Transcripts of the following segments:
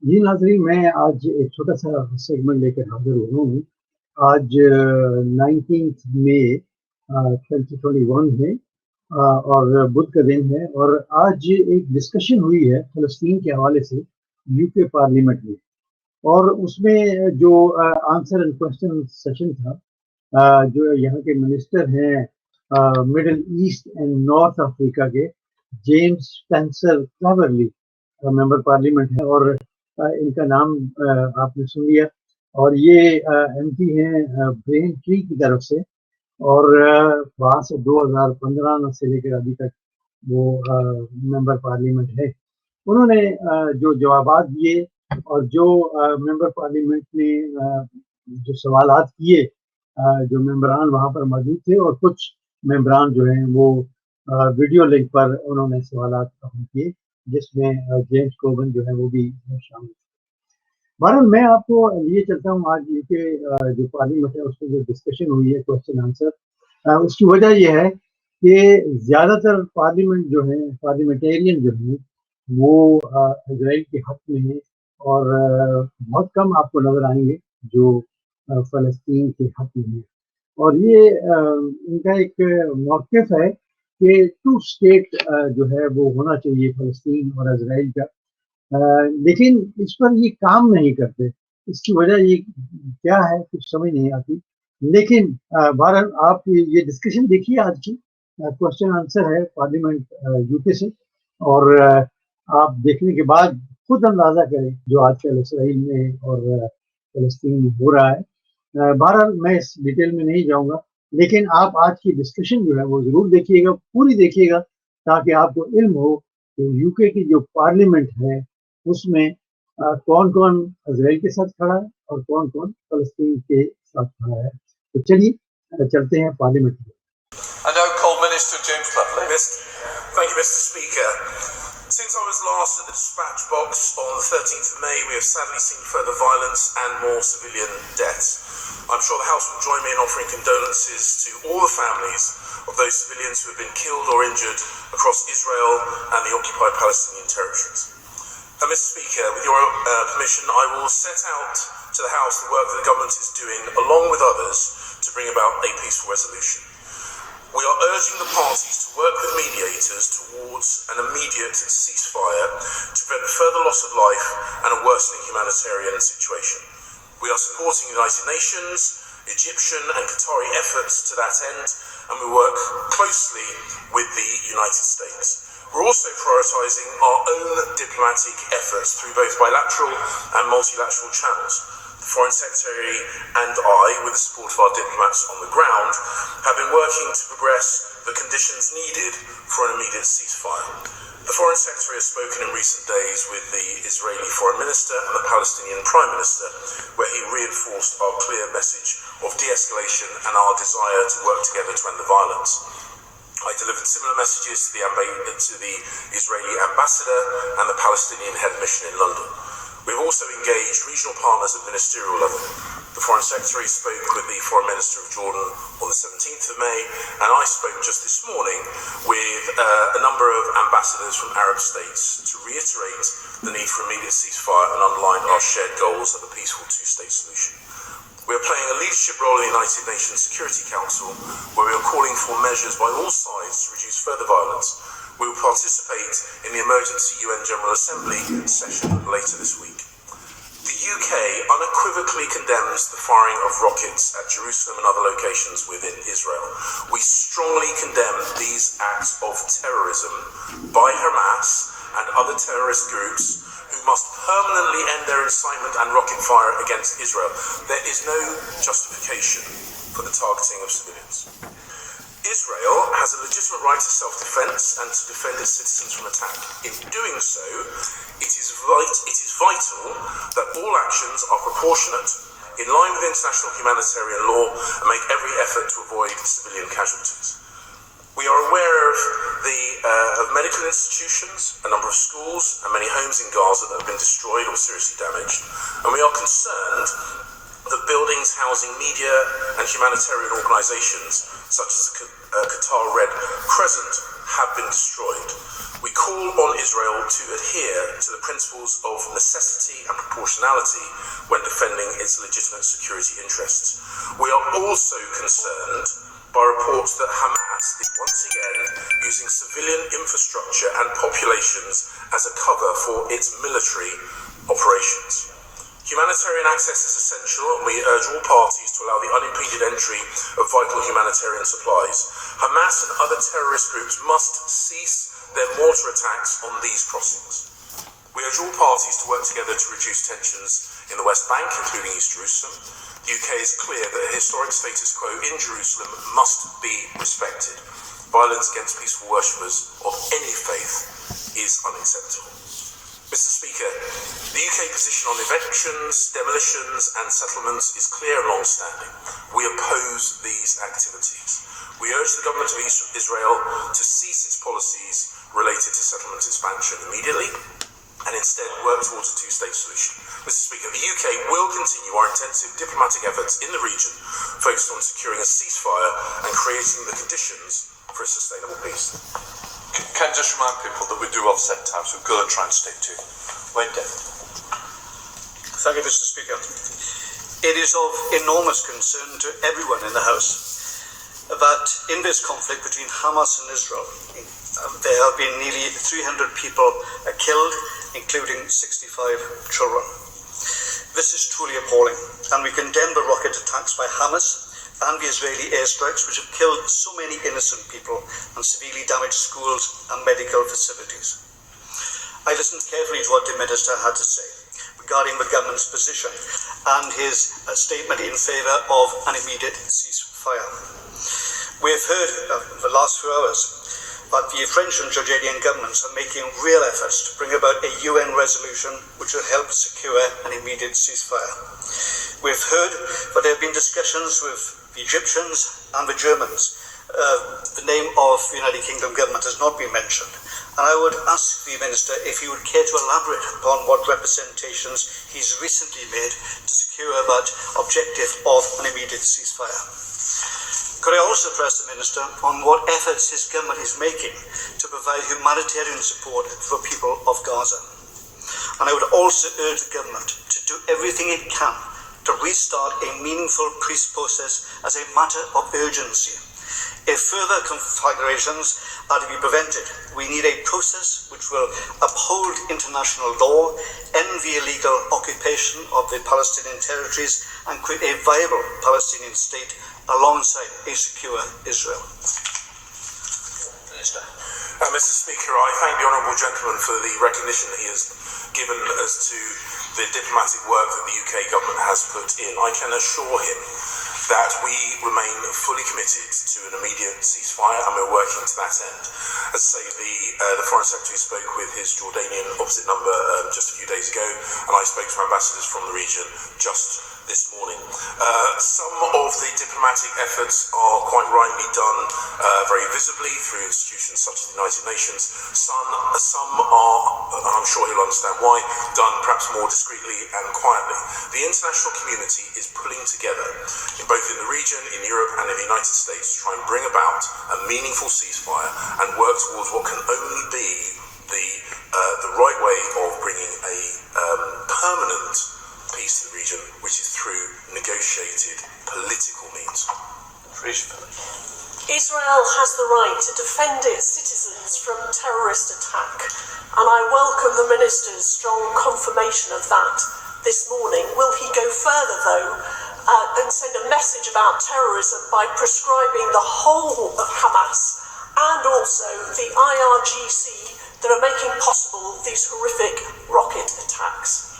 जी नाज़रीन, मैं आज एक छोटा सा सेगमेंट लेकर हाज़िर हुआ हूँ। आज 19 मई 2021 है और बुध का दिन है और आज एक डिस्कशन हुई है फ़लस्तीन के हवाले से यूके पार्लियामेंट में और उसमें जो आंसर एंड क्वेश्चन सेशन था, जो यहाँ के मिनिस्टर हैं Middle East and North Africa के James Spencer Cleverly member parliament है और इनका नाम आपने सुन लिया और ये एमपी हैं ब्रेन ट्री की तरफ से और वहाँ से 2015 से लेकर अभी तक वो मेंबर पार्लियामेंट है। उन्होंने जो जवाबात दिए और जो मेंबर पार्लियामेंट ने जो सवालात किए, जो मेंबरान वहाँ पर मौजूद थे और कुछ मेंबरान जो हैं वो वीडियो लिंक पर उन्होंने सवालात किए, जिसमें जेम्स कोबन जो है वो भी शामिल थे। बहरहाल मैं आपको लिए चलता हूँ आज यूके जो पार्लियामेंट है उसमें जो डिस्कशन हुई है क्वेश्चन आंसर, उसकी वजह यह है कि ज़्यादातर पार्लियामेंट जो है पार्लियामेंटेरियन जो हैं वो इजराइल के हक में हैं और बहुत कम आपको नज़र आएंगे जो फ़लस्तीन के हक में हैं और ये इनका एक मौक़िफ़ है कि टू स्टेट जो है वो होना चाहिए फ़लस्तीन और इजराइल का, लेकिन इस पर ये काम नहीं करते। इसकी वजह ये क्या है कुछ समझ नहीं आती, लेकिन बहरहाल आप ये डिस्कशन देखिए आज की, क्वेश्चन आंसर है पार्लियामेंट यूके से और आप देखने के बाद खुद अंदाज़ा करें जो आजकल इसराइल में और फ़लस्तीन में हो रहा है। बहरहाल मैं इस डिटेल में नहीं जाऊँगा, लेकिन आप आज की डिस्कशन जो है वो ज़रूर देखिएगा, पूरी देखिएगा ताकि आपको इल्म हो कि यूके की जो पार्लियामेंट है उसमें कौन-कौन इजराइल के साथ खड़ा है और कौन-कौन फ़लस्तीन के साथ खड़ा है। तो चलिए चलते हैं पार्लियामेंट में। I now call Minister James Cleverly. Thank you, Mr. Speaker. Since I was last at the dispatch box on the 13th of May, we have sadly seen further violence and more civilian deaths. I'm sure the House will join me in offering condolences to all the families of those civilians who have been killed or injured across Israel and the occupied Palestinian territories. Mr. Speaker, with your permission, I will set out to the House the work that the government is doing, along with others, to bring about a peaceful resolution. We are urging the parties to work with mediators towards an immediate ceasefire to prevent further loss of life and a worsening humanitarian situation. We are supporting United Nations, Egyptian and Qatari efforts to that end, and we work closely with the United States. We're also prioritising our own diplomatic efforts through both bilateral and multilateral channels. The Foreign Secretary and I, with the support of our diplomats on the ground, have been working to progress the conditions needed for an immediate ceasefire. The Foreign Secretary has spoken in recent days with the Israeli Foreign Minister and the Palestinian Prime Minister, where he reinforced our clear message of de-escalation and our desire to work together to end the violence. I delivered similar messages to the Israeli ambassador and the Palestinian head mission in London. We've also engaged regional partners at ministerial level. The Foreign Secretary spoke with the Foreign Minister of Jordan on the 17th of May, and I spoke just this morning with a number of ambassadors from Arab states to reiterate the need for immediate ceasefire and underline our shared goals of a peaceful two-state solution. We are playing a leadership role in the United Nations Security Council, where we are calling for measures by all sides to reduce further violence. We will participate in the Emergency UN General Assembly session later this week. The UK unequivocally condemns the firing of rockets at Jerusalem and other locations within Israel. We strongly condemn these acts of terrorism by Hamas and other terrorist groups who must permanently end their incitement and rocket fire against Israel. There is no justification for the targeting of civilians. Israel has a legitimate right to self-defense and to defend its citizens from attack. In doing so, it is vital that all actions are proportionate, in line with international humanitarian law, and make every effort to avoid civilian casualties. We are aware of medical institutions, a number of schools, and many homes in Gaza that have been destroyed or seriously damaged, and we are concerned that buildings housing media and humanitarian organisations, such as the Qatar Red Crescent, have been destroyed. We call on Israel to adhere to the principles of necessity and proportionality when defending its legitimate security interests. We are also concerned by reports that Hamas is once again using civilian infrastructure and populations as a cover for its military operations. Humanitarian access is essential, and we urge all parties to allow the unimpeded entry of vital humanitarian supplies. Hamas and other terrorist groups must cease their mortar attacks on these crossings. We urge all parties to work together to reduce tensions in the West Bank, including East Jerusalem. The UK is clear that a historic status quo in Jerusalem must be respected. Violence against peaceful worshippers of any faith is unacceptable. Mr. Speaker, the UK position on evictions, demolitions and settlements is clear and long-standing. We oppose these activities. We urge the government of Israel to cease its policies related to settlement expansion immediately and instead work towards a two-state solution. Mr. Speaker, the UK will continue our intensive diplomatic efforts in the region focused on securing a ceasefire and creating the conditions for a sustainable peace. Can I just remind people that we do offset time, so we've got to try and stick to it. Wayne David. Thank you, Mr. Speaker. It is of enormous concern to everyone in the House that in this conflict between Hamas and Israel, there have been nearly 300 people killed, including 65 children. This is truly appalling, and we condemn the rocket attacks by Hamas and the Israeli airstrikes, which have killed so many innocent people and severely damaged schools and medical facilities. I listened carefully to what the Minister had to say regarding the government's position and his statement in favour of an immediate ceasefire. We have heard in the last few hours that the French and Jordanian governments are making real efforts to bring about a UN resolution which will help secure an immediate ceasefire. We have heard that there have been discussions with the Egyptians and the Germans. The name of the United Kingdom government has not been mentioned. And I would ask the Minister if he would care to elaborate upon what representations he's recently made to secure that objective of an immediate ceasefire. Could I also press the Minister on what efforts his government is making to provide humanitarian support for the people of Gaza? And I would also urge the government to do everything it can to restart a meaningful peace process as a matter of urgency. If further conflagrations are to be prevented, we need a process which will uphold international law, end the illegal occupation of the Palestinian territories, and create a viable Palestinian state alongside a secure Israel. Minister. Mr. Speaker, I thank the Honourable Gentleman for the recognition he has given as to the diplomatic work that the UK government has put in. I can assure him that we remain fully committed to an immediate ceasefire, and we're working to that end. As I say, the Foreign Secretary spoke with his Jordanian opposite number just a few days ago, and I spoke to ambassadors from the region just this morning. Some of the diplomatic efforts are quite rightly done very visibly through institutions such as the United Nations. Some are, and I'm sure he'll understand why, done perhaps more discreetly and quietly. The international community is pulling together, both in the region, in Europe and in the United States, to try and bring about a meaningful ceasefire and work towards what can only be the right way of bringing a permanent peace in the region, which is through negotiated political means. Israel has the right to defend its citizens from terrorist attack, and I welcome the Minister's strong confirmation of that this morning. Will he go further, though, and send a message about terrorism by prescribing the whole of Hamas and also the IRGC that are making possible these horrific rocket attacks?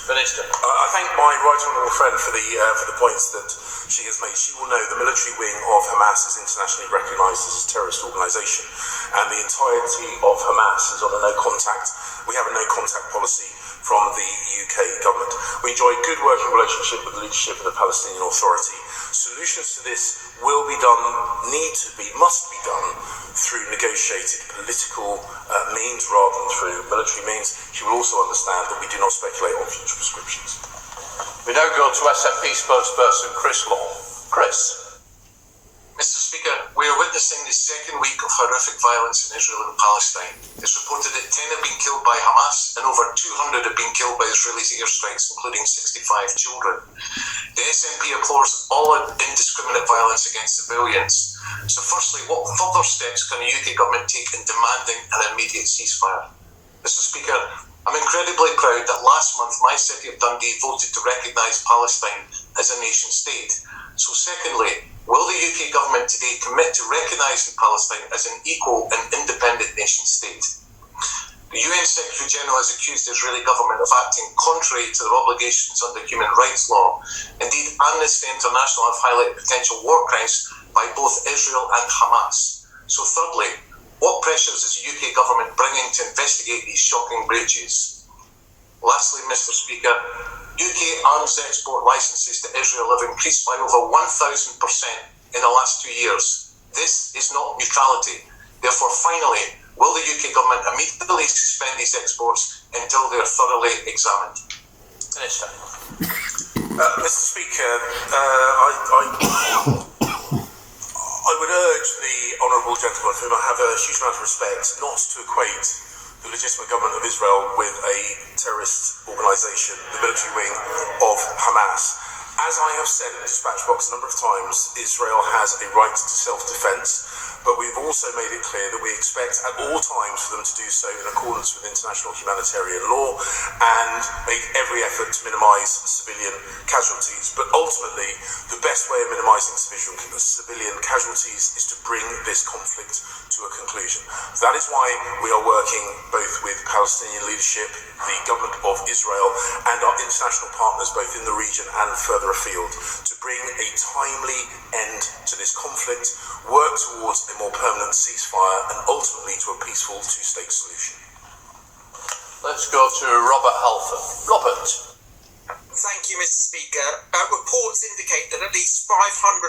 Minister. I thank my right honourable friend for the points that she has made. She will know the military wing of Hamas is internationally recognised as a terrorist organisation, and the entirety of Hamas is on a no-contact. We have a no-contact policy from the UK government. We enjoy a good working relationship with the leadership of the Palestinian Authority. Solutions to this will be done, must be done through negotiated political means rather than through military means. She will also understand that we do not speculate on future prescriptions. We now go to SNP spokesperson Chris Law. Chris. Mr. Speaker, we are witnessing the second week of horrific violence in Israel and Palestine. It's reported that 10 have been killed by Hamas and over 200 have been killed by Israeli airstrikes, including 65 children. The SNP abhors all indiscriminate violence against civilians. So firstly, what further steps can the UK government take in demanding an immediate ceasefire? Mr. Speaker, I'm incredibly proud that last month my city of Dundee voted to recognise Palestine as a nation state. So secondly, will the UK government today commit to recognising Palestine as an equal and independent nation state? The UN Secretary General has accused the Israeli government of acting contrary to their obligations under human rights law. Indeed, Amnesty International have highlighted potential war crimes by both Israel and Hamas. So thirdly, what pressures is the UK government bringing to investigate these shocking breaches? Lastly, Mr. Speaker, UK arms export licences to Israel have increased by over 1,000% in the last 2 years. This is not neutrality. Therefore, finally, will the UK government immediately suspend these exports until they are thoroughly examined? Minister. Mr. Speaker, I would urge the honourable gentleman, for whom I have a huge amount of respect, not to equate the legitimate government of Israel with a terrorist organisation, the military wing of Hamas. As I have said in the dispatch box a number of times, Israel has a right to self-defence, but we've also made it clear that we expect at all times for them to do so in accordance with international humanitarian law and make every effort to minimise civilian casualties. But ultimately, the best way of minimising civilian casualties is to bring this conflict to a conclusion. That is why we are working both with Palestinian leadership, the government of Israel, and our international partners both in the region and further afield to bring a timely end to this conflict, work towards a more permanent ceasefire and ultimately to a peaceful two-state solution. Let's go to Robert Halford. Robert. Thank you, Mr. Speaker. Reports indicate that at least 500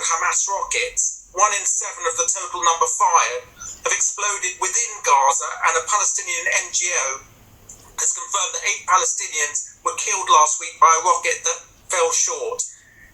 Hamas rockets, 1 in 7 of the total number fired, have exploded within Gaza, and a Palestinian NGO has confirmed that 8 Palestinians were killed last week by a rocket that fell short.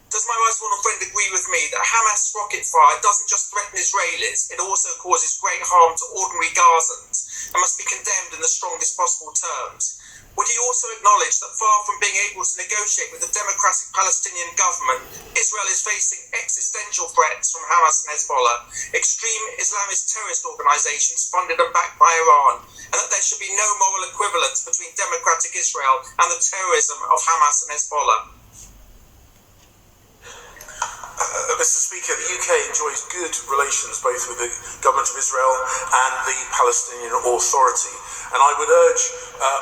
Does my right honourable friend agree with me that Hamas rocket fire doesn't just threaten Israelis, it also causes great harm to ordinary Gazans and must be condemned in the strongest possible terms? Would he also acknowledge that far from being able to negotiate with the democratic Palestinian government, Israel is facing existential threats from Hamas and Hezbollah, extreme Islamist terrorist organisations funded and backed by Iran, and that there should be no moral equivalence between democratic Israel and the terrorism of Hamas and Hezbollah? Mr. Speaker, the UK enjoys good relations both with the government of Israel and the Palestinian Authority, and I would urge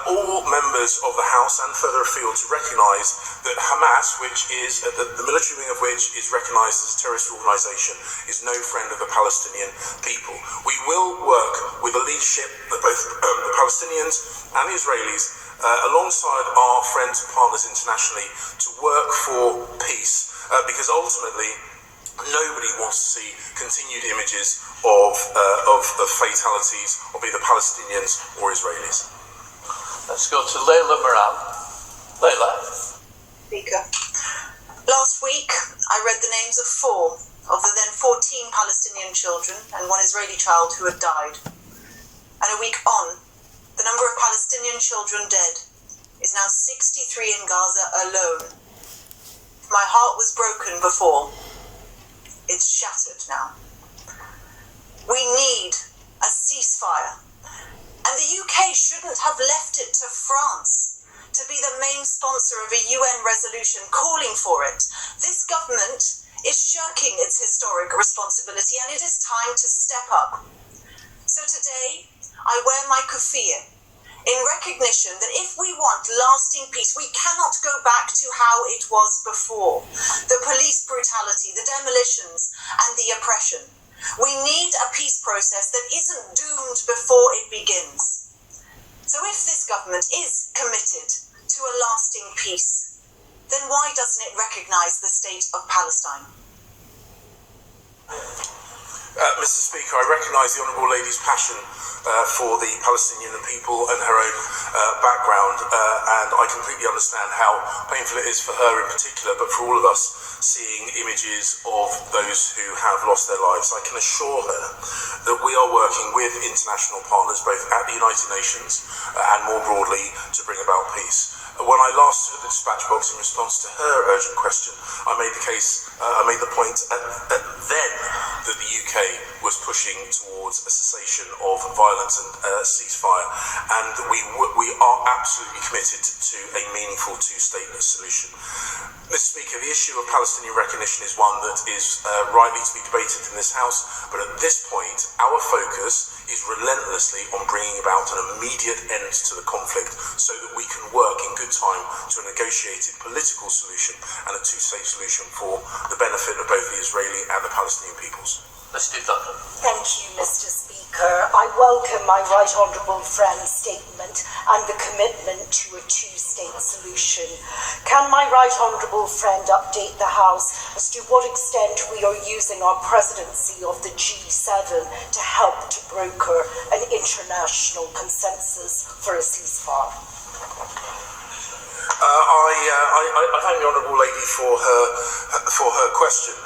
all members of the House and further afield to recognise that Hamas, which is the military wing of which is recognised as a terrorist organisation, is no friend of the Palestinian people. We will work with the leadership of both the Palestinians and the Israelis alongside our friends and partners internationally to work for peace. Because ultimately, nobody wants to see continued images of fatalities of either Palestinians or Israelis. Let's go to Layla Moran. Layla. Speaker. Last week, I read the names of 4 of the then 14 Palestinian children and 1 Israeli child who had died. And a week on, the number of Palestinian children dead is now 63 in Gaza alone. My heart was broken before. It's shattered now. We need a ceasefire. And the UK shouldn't have left it to France to be the main sponsor of a UN resolution calling for it. This government is shirking its historic responsibility, and it is time to step up. So today, I wear my kufiyeh in recognition that if we want lasting peace, we cannot go back to how it was before. The police brutality, the demolitions, and the oppression. We need a peace process that isn't doomed before it begins. So if this government is committed to a lasting peace, then why doesn't it recognise the state of Palestine? Mr. Speaker, I recognise the Honourable Lady's passion for the Palestinian people and her own background, and I completely understand how painful it is for her in particular, but for all of us seeing images of those who have lost their lives. I can assure her that we are working with international partners, both at the United Nations and more broadly, to bring about peace. When I last took the dispatch box in response to her urgent question, I made the point then that the UK was pushing towards a cessation of violence and ceasefire, and we are absolutely committed to a meaningful two-state solution. Mr. Speaker, the issue of Palestinian recognition is one that is rightly to be debated in this House, but at this point, our focus is relentlessly on bringing about an immediate end to the conflict so that we can work in good time to a negotiated political solution and a two-state solution for the benefit of both the Israeli and the Palestinian peoples. Thank you, Mr. Speaker. I welcome my right honourable friend's statement and the commitment to a two-state solution. Can my right honourable friend update the House as to what extent we are using our presidency of the G7 to help to broker an international consensus for a ceasefire? I thank the Honourable Lady for her question.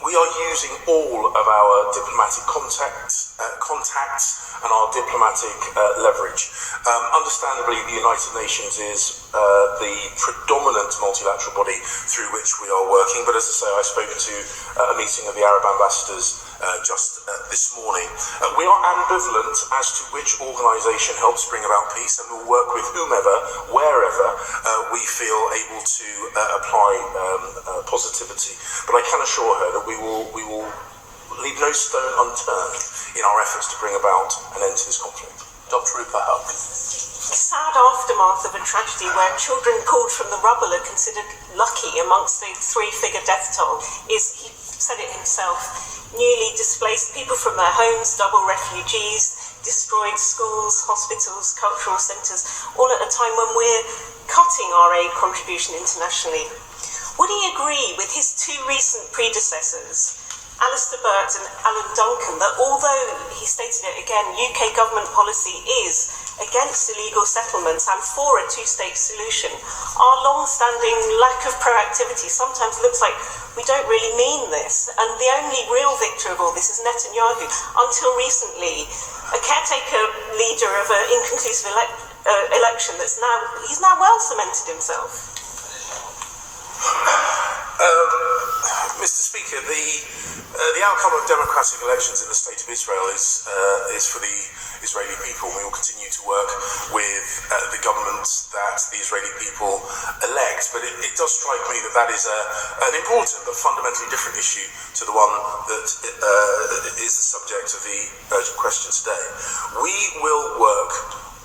We are using all of our diplomatic contacts and our diplomatic leverage. Understandably, the United Nations is the predominant multilateral body through which we are working, but as I say, I spoke to a meeting of the Arab ambassadors just this morning. We are ambivalent as to which organisation helps bring about peace, and we'll work with whomever, wherever we feel able to apply positivity. But I can assure her that we will leave no stone unturned in our efforts to bring about an end to this conflict. Dr. Rupa Huck. The sad aftermath of a tragedy where children pulled from the rubble are considered lucky amongst the three-figure death toll is, he said it himself, newly displaced people from their homes, double refugees, destroyed schools, hospitals, cultural centres, all at a time when we're cutting our aid contribution internationally. Would he agree with his two recent predecessors, Alistair Burt and Alan Duncan, that although, he stated it again, UK government policy is against illegal settlements and for a two-state solution, our long-standing lack of proactivity sometimes looks like we don't really mean this, and the only real victor of all this is Netanyahu. Until recently, a caretaker leader of an inconclusive election he's now well cemented himself. Mr. Speaker, the outcome of democratic elections in the state of Israel is for the Israeli people. We will continue to work with the government that the Israeli people elect, but it does strike me that is an important but fundamentally different issue to the one that is the subject of the urgent question today. We will work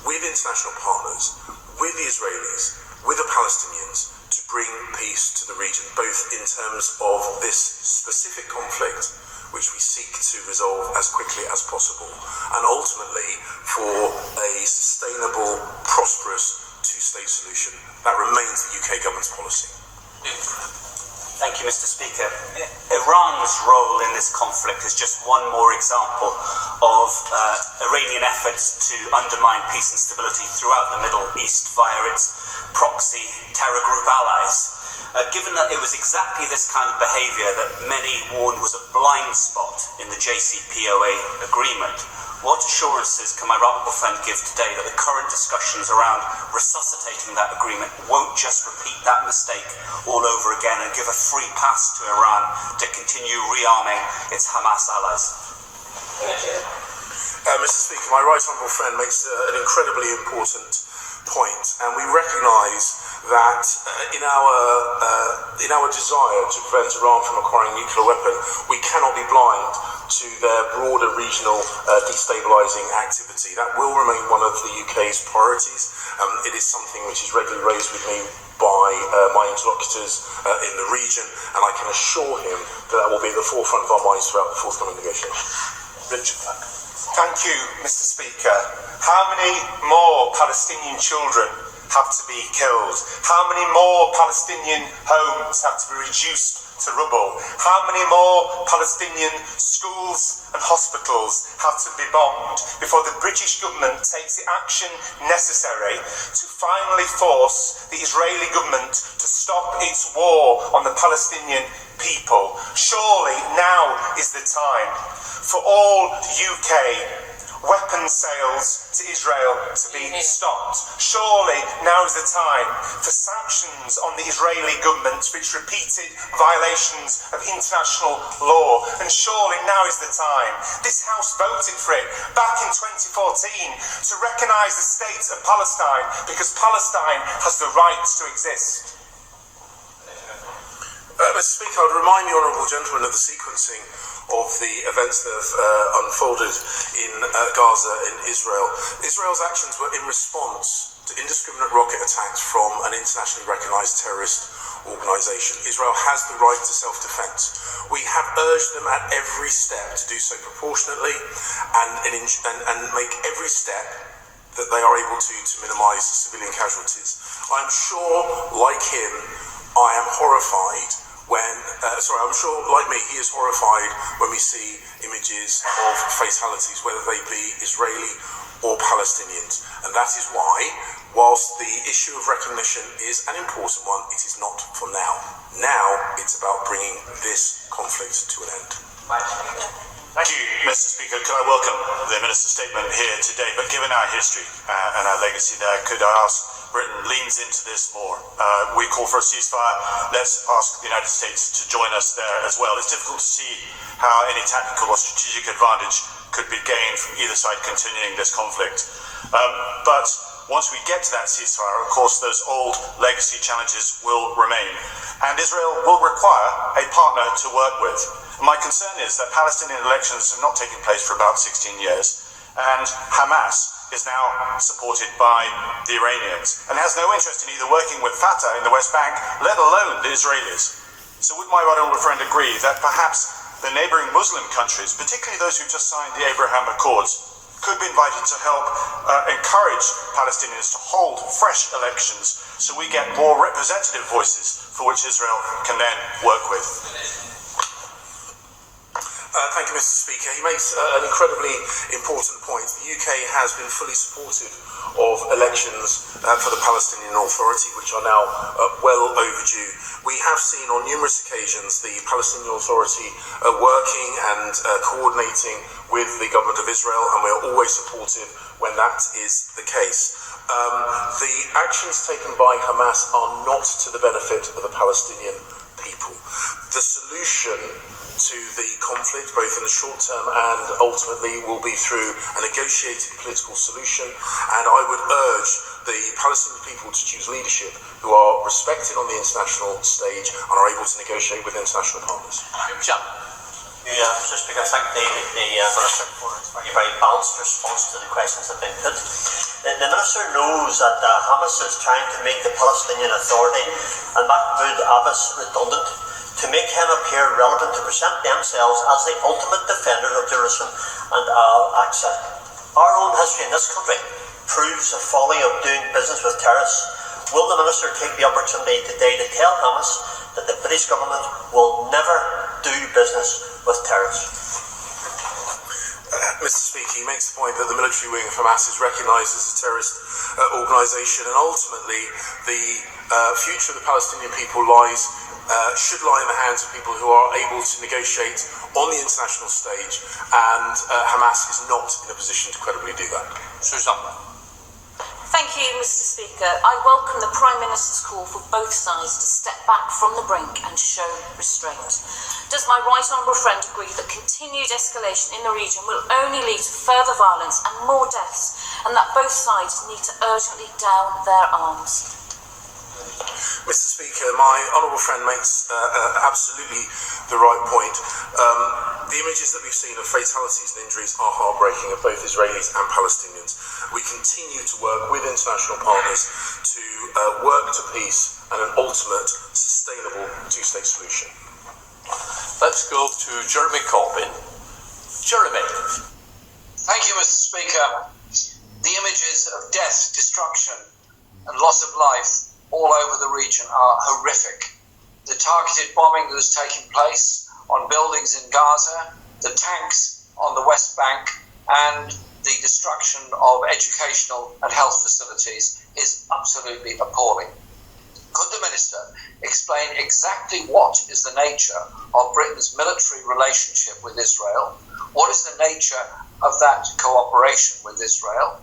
with international partners, with the Israelis, with the Palestinians, to bring peace to the region, both in terms of this specific conflict, which we seek to resolve as quickly as possible, and ultimately for a sustainable, prosperous two-state solution. That remains the UK government's policy. Thank you, Mr. Speaker. Iran's role in this conflict is just one more example of Iranian efforts to undermine peace and stability throughout the Middle East via its proxy terror group allies. Given that it was exactly this kind of behaviour that many warned was a blind spot in the JCPOA agreement, what assurances can my honourable friend give today that the current discussions around resuscitating that agreement won't just repeat that mistake all over again and give a free pass to Iran to continue rearming its Hamas allies? Mr. Speaker, my right honourable friend makes an incredibly important point, and we recognise that in our desire to prevent Iran from acquiring a nuclear weapon, we cannot be blind to their broader regional destabilising activity. That will remain one of the UK's priorities. It is something which is regularly raised with me by my interlocutors in the region, and I can assure him that will be at the forefront of our minds throughout the forthcoming negotiations. Richard. Thank you, Mr. Speaker. How many more Palestinian children have to be killed? How many more Palestinian homes have to be reduced to rubble? How many more Palestinian schools and hospitals have to be bombed before the British government takes the action necessary to finally force the Israeli government to stop its war on the Palestinian people? Surely now is the time for all UK weapons sales to Israel to be stopped. Surely now is the time for sanctions on the Israeli government for its repeated violations of international law. And surely now is the time. This House voted for it back in 2014 to recognise the state of Palestine because Palestine has the right to exist. Mr. Speaker, I would remind the honourable gentleman of the sequencing of the events that have unfolded in Gaza in Israel. Israel's actions were in response to indiscriminate rocket attacks from an internationally recognised terrorist organisation. Israel has the right to self-defence. We have urged them at every step to do so proportionately and make every step that they are able to minimise civilian casualties. I am sure, like him, I am horrified I'm sure, like me, he is horrified when we see images of fatalities, whether they be Israeli or Palestinians. And that is why, whilst the issue of recognition is an important one, it is not for now. Now, it's about bringing this conflict to an end. Thank you, Mr. Speaker. Could I welcome the Minister's statement here today? But given our history and our legacy there, could I ask Britain leans into this more? We call for a ceasefire. Let's ask the United States to join us there as well. It's difficult to see how any tactical or strategic advantage could be gained from either side continuing this conflict. But once we get to that ceasefire, of course, those old legacy challenges will remain. And Israel will require a partner to work with. My concern is that Palestinian elections have not taken place for about 16 years, and Hamas is now supported by the Iranians, and has no interest in either working with Fatah in the West Bank, let alone the Israelis. So would my honourable friend agree that perhaps the neighbouring Muslim countries, particularly those who just signed the Abraham Accords, could be invited to help encourage Palestinians to hold fresh elections so we get more representative voices for which Israel can then work with? Thank you, Mr. Speaker. He makes an incredibly important point. The UK has been fully supportive of elections for the Palestinian Authority, which are now well overdue. We have seen on numerous occasions the Palestinian Authority working and coordinating with the government of Israel, and we are always supportive when that is the case. The actions taken by Hamas are not to the benefit of the Palestinian people. The solution to the conflict, both in the short term and ultimately, will be through a negotiated political solution, and I would urge the Palestinian people to choose leadership who are respected on the international stage and are able to negotiate with international partners. Mr. Speaker, I thank the Minister for his very balanced response to the questions that have been put. The Minister knows that Hamas is trying to make the Palestinian Authority and Mahmoud Abbas redundant, to make him appear relevant, to present themselves as the ultimate defender of Jerusalem and Al-Aqsa. Our own history in this country proves the folly of doing business with terrorists. Will the Minister take the opportunity today to tell Hamas that the British government will never do business with terrorists? Mr. Speaker, he makes the point that the military wing of Hamas is recognised as a terrorist organisation, and ultimately the future of the Palestinian people should lie in the hands of people who are able to negotiate on the international stage, and Hamas is not in a position to credibly do that. Susan. Thank you, Mr. Speaker. I welcome the Prime Minister's call for both sides to step back from the brink and show restraint. Does my right honourable friend agree that continued escalation in the region will only lead to further violence and more deaths, and that both sides need to urgently down their arms? Mr. Speaker, my honourable friend makes absolutely the right point. The images that we've seen of fatalities and injuries are heartbreaking, of both Israelis and Palestinians. We continue to work with international partners to work to peace and an ultimate sustainable two-state solution. Let's go to Jeremy Corbyn. Jeremy. Thank you, Mr. Speaker. The images of death, destruction, and loss of life all over the region are horrific. The targeted bombing that has taken place on buildings in Gaza, the tanks on the West Bank, and the destruction of educational and health facilities is absolutely appalling. Could the Minister explain exactly what is the nature of Britain's military relationship with Israel? What is the nature of that cooperation with Israel?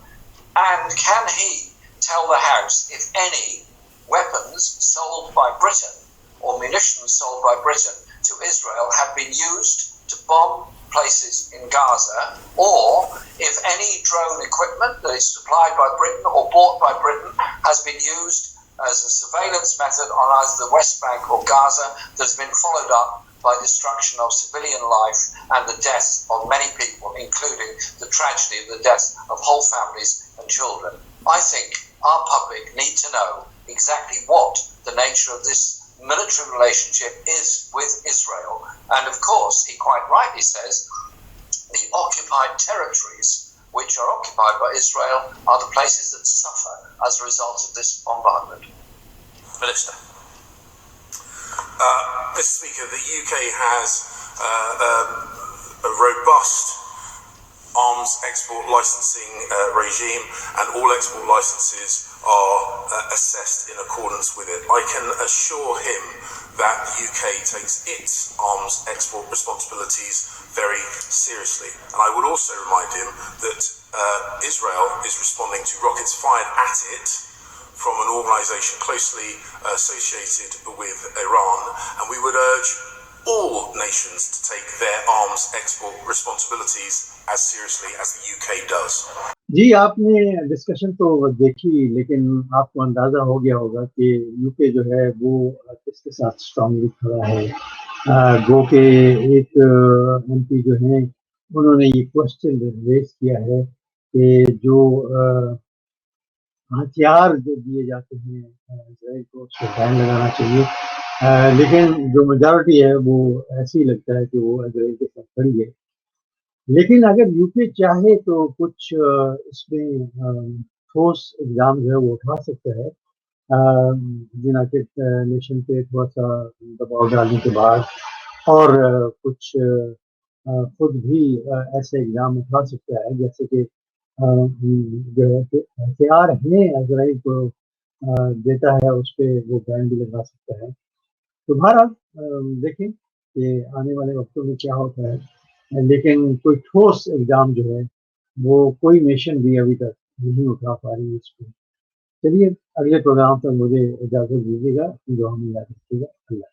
And can he tell the House if any weapons sold by Britain or munitions sold by Britain to Israel have been used to bomb places in Gaza, or if any drone equipment that is supplied by Britain or bought by Britain has been used as a surveillance method on either the West Bank or Gaza that has been followed up by destruction of civilian life and the death of many people, including the tragedy of the death of whole families and children. I think our public need to know exactly what the nature of this military relationship is with Israel. And of course, he quite rightly says, the occupied territories which are occupied by Israel are the places that suffer as a result of this bombardment. Minister. Mr. Speaker, the UK has a robust arms export licensing regime, and all export licenses are assessed in accordance with it. I can assure him that the UK takes its arms export responsibilities very seriously. And I would also remind him that Israel is responding to rockets fired at it from an organisation closely associated with Iran, and we would urge all nations to take their arms export responsibilities as seriously as the UK does. जी, आपने discussion तो देखी, लेकिन आपको अंदाजा हो गया होगा कि यूके जो है वो किसके साथ स्ट्रांगली खड़ा है। गो के एक एमपी जो हैं उन्होंने ये क्वेश्चन रेज किया है कि जो हथियार जो दिए जाते हैं इजराइल को, उसको बैन लगाना चाहिए। लेकिन जो मेजॉरिटी है वो ऐसे ही लगता है कि वो इजराइल के साथ खड़ी है। लेकिन अगर यूके चाहे तो कुछ इसमें ठोस इल्ज़ाम जो है वो उठा सकता है यूनाइटेड नेशन पे थोड़ा सा दबाव डालने के बाद, और कुछ खुद भी ऐसे इल्ज़ाम उठा सकता है, जैसे कि जो है कि हथियार हैं इजराइल को देता है, उस पर वो बैन भी लगा सकता है। तो बहरहाल देखें कि आने वाले वक्तों में क्या होता है, लेकिन कोई ठोस इल्ज़ाम जो है वो कोई नेशन भी अभी तक नहीं उठा पा रही है इस पर। चलिए अगले प्रोग्राम तक मुझे इजाज़त दीजिएगा, दुआ में याद रखिएगा। अल्लाह।